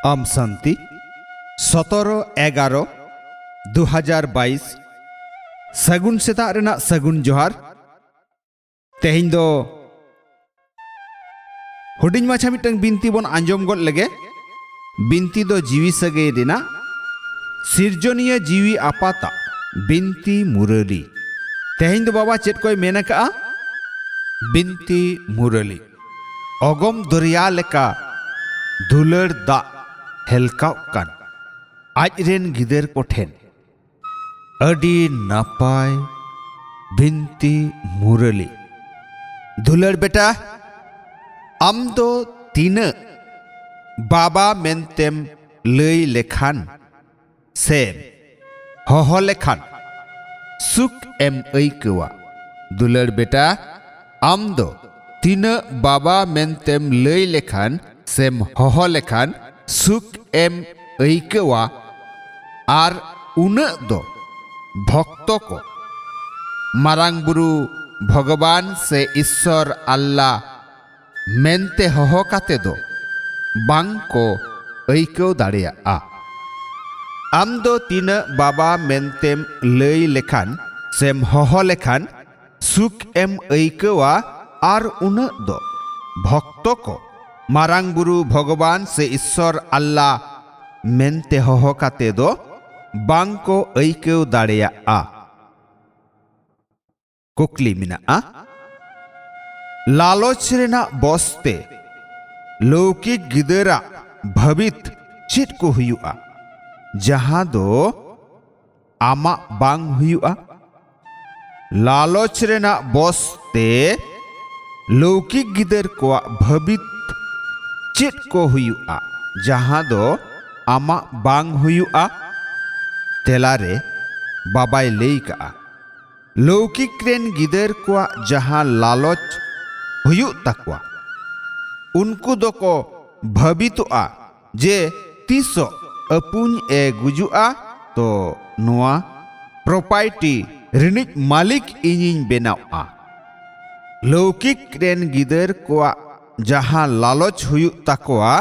आम शांति 17/11/2022 सगुन सेता रेना सगुन जोहार तेहिं दो हुडिंग माछा मिटंग बिनती बन आंजम गद लगे बिनती दो जीवी सगे रेना सिरजनिया जीवी आपाता बिनती मुरली तेहिं दो बाबा चेत कोई मेना का बिनती मुरली अगम दरिया लेका दुलर दा हेलकाव कान आजरेन गिदर कोठेन अडी नापाय बिनती मुरली दुलर बेटा आम दो तीन बाबा मेनतेम लई लेखान सेम हह लेखान सुख एम ऐकवा दुलर बेटा आम दो तीन बाबा मेनतेम लई लेखान सेम हह लेखान सुख एम ऐकवा आर उन दो भक्त को मारांग बुरु भगवान से ईश्वर अल्लाह मेनते हह काते दो बांग को ऐकव दाड़ेया आम दो तीन बाबा मेनतेम लई लेखान सेम हह लेखान सुख एम ऐकवा आर उन दो भक्त को मारांग बुरु भगवान से ईश्वर अल्लाह मेनते हह काते दो बांग को ऐकव दाड़ेया कुकली मिना लालच रेना बसते लौकिक गिदरा भवित चेत को हुआ जहां दो आमा बांग हुआ लालच रेना बसते लौकिक गिदर को भवित चेत को हुआ जहां दो आमा बांग हुआ तेलारे बाबाय लई का लौकिक रेन गिदर को जहां लालच हुयु तकवा उनको दो को भवितुआ जे तीसो अपुन ए गुजुआ तो नुआ प्रोपाइटी रिनिक मालिक इनिन बेनावा लौकिक रेन गिदर को जहां लालच हुयु तकवा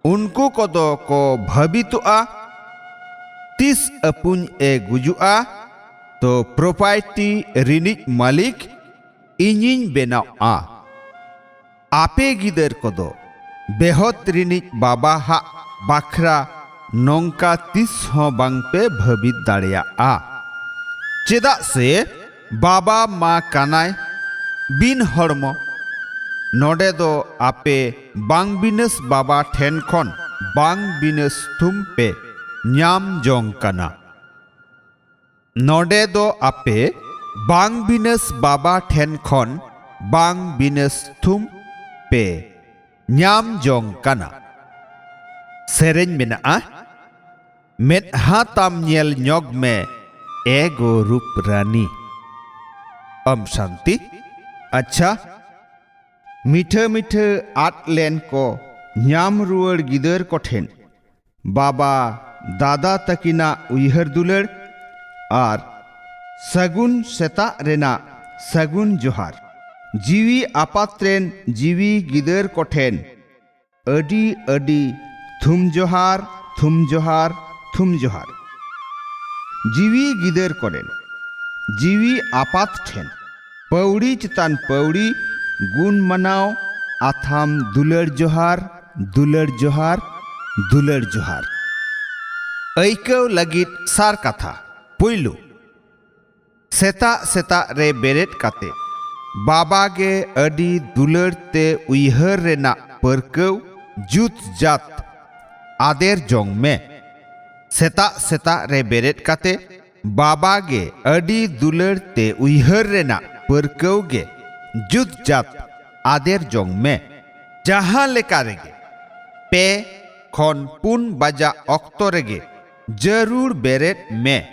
उनको को दो को भवितुआ तीस अपुन ए गुजुआ तो प्रोपाइटी रिनिक मालिक इनिन बेनावा आपे गिदर को दो बेहत रिनिक बाबा हा बाखरा नौका तीस हो बांग पे भवित दाड़िया चेदा से बाबा मा कानाय बिन हड़मो नोडे दो आपे बांग बिनस बाबा ठेन खन बांग बिनस थुम पे न्याम जोंग कना नोडे दो आपे बांग बिनस बाबा ठेन खन बांग बिनस थुम पे न्याम जोंग कना सेरेन मेना मेदहा ताम नेल न्योग में एगो रूप रानी अम शांति अच्छा मीठे मीठे आट लेन को न्याम रुअर गिदर कोठेन बाबा दादा तकिना उयहर दुलर आर सगुन सेता रेना सगुन जोहार जीवी आपात्रेन जीवी गिदर कोठेन अडी अडी थुम जोहार थुम जोहार थुम जोहार जीवी गिदर कोरेन जीवी आपात ठेन पौड़ी चितान पौड़ी गुण मनाव आथाम दुलर जोहार दुलर जोहार दुलर जोहार ऐकव लगित सार कथा पुइलु सेता सेता रे बेरेट काते बाबा गे अडी दुलर ते उयहर रेना परकव जुत जात आदेर जोंग में सेता सेता रे बेरेट काते बाबा गे अडी दुलर ते उयहर रेना परकव गे जुत जात आदेर जोंग में जहां लेका रेगे पे खन पुन बाजा ऑक्तो रेगे जरूर बेरेट में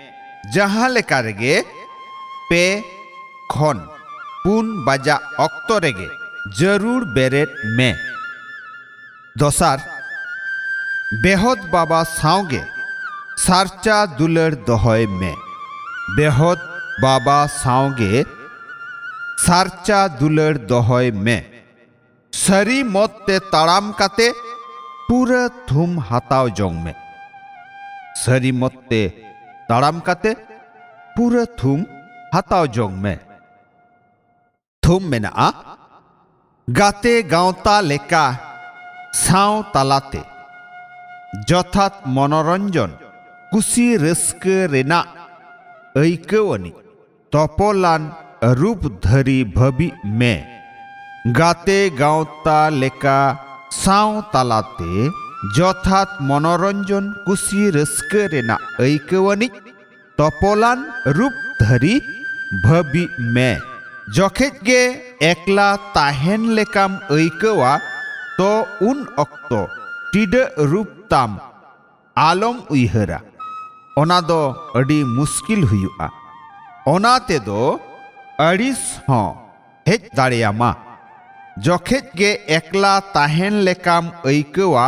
जहां लेका रेगे पे खन पुन बाजा ऑक्तो रेगे जरूर बेरेट में दोसार बेहद बाबा सावगे सारचा दुलर दोहय में बेहद बाबा सावगे सारचा दुलर दोहय में सरी मत ते ताड़ाम काते पूरा थुम हताव जोंग में सरी मत्ते ताड़ाम काते पूरा थुम हताव जोंग में थुम में ना गाते गांवता लेका साव तालाते जथात मनोरंजन कुसी रस्के रेना ऐकवनी तपोलान रूप धरी भबी में गाते गांवता लेका साव तालाते जथात मनोरंजन कुसी रस्के रेना ऐकवनी तपोलान रूप धरी भबी में जखेत गे एकला ताहेन लेकाम ऐकवा तो उन अक्तो टिड रूप ताम आलम उइहरा ओना दो अड़ी मुश्किल हुआ ओना ते दो अड़िस हों हेज दाड़ेयामा जखेत गे एकला ताहेन लेकाम ऐकवा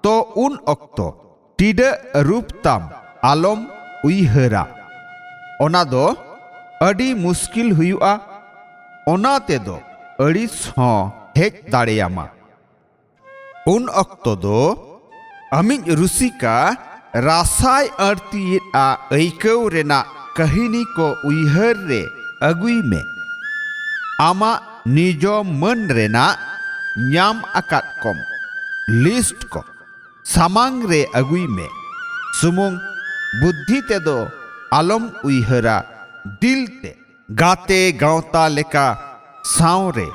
तो उन अक्तो टिड रूप ताम आलम उइहरा ओना दो अड़ी मुश्किल हुआ ओना ते दो अड़िस हों हेज दाड़ेयामा उन अक्तो दो अमिज रुसिका रासाय अर्तिया ऐकव रेना कहिनी को उइहर रे अगुई में आमा निजो मन रेना न्याम अकात कम लिस्ट को सामांग रे अगुई में सुमुंग बुद्धि ते दो आलम उइहरा दिल ते गाते गांवता लेका साव रे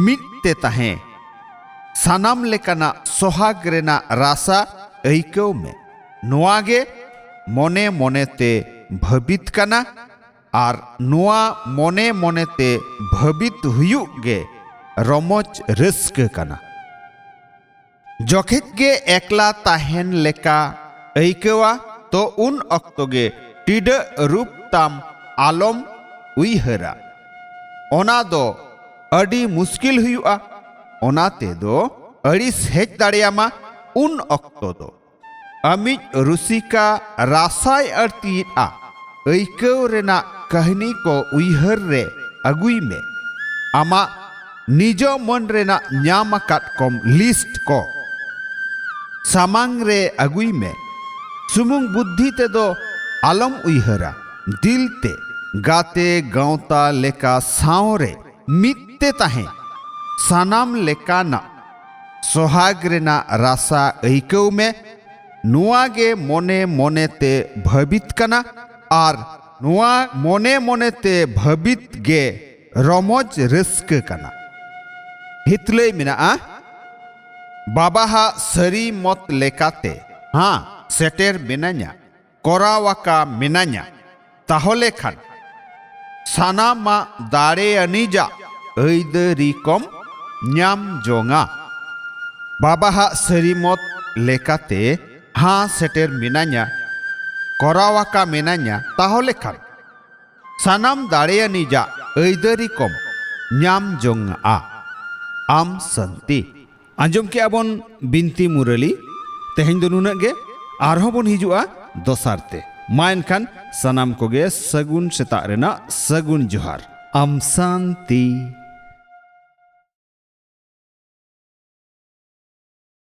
मिटते तहें सानाम लेकाना सोहाग रेना रासा ऐकव में नोआगे मोने मोने ते भबित कना आर नोआ मोने मोने ते भबित हुयुग गे रमोज रस्क कना जखेत गे एकला ताहेन लेका ऐकवा तो उन अक्तो गे टिड रूप ताम आलम उइहरा ओना दो अड़ी मुश्किल हुआ ओना ते दो अड़िस हेज दाड़ेयामा उन अक्तो दो अमिज रुसिका रासाय अर्तिया ऐकव रेना कहनी को उइहर रे अगुई में आमा निजो मन रेना न्याम अकात कम लिस्ट को सामांग रे अगुई में सुमुंग बुद्धि ते दो आलम उइहरा दिल ते गाते गांवता लेका साव रे मिटते तहें सानाम लेकाना सोहाग रेना रासा ऐकव में नुआगे मोने मोने ते भबित कना आर नुआ मोने मोने ते भबित गे रमोज रस्क कना हितले मिना बाबाहा सरी मत लेकाते हाँ सेटेर मिनान्या कोरावाका मिनान्या ताहोले खान सानामा दाड़े अनिजा ऐदरी कम न्याम जोंगा बाबाहा सरी मत लेकाते हाँ सेटेर मिनान्या कोरावाका मिनान्या ताहोले खान सानाम दाड़ेया निजा ऐदरी कम न्याम जोंगा आम संति आंजम के आबन बिनती मुरली तेहें दो नुना गे आरहों बन हिजुआ दोसारते मा एनखान सानाम कोगे सगुन सेता रेना सगुन जोहार आम शांति।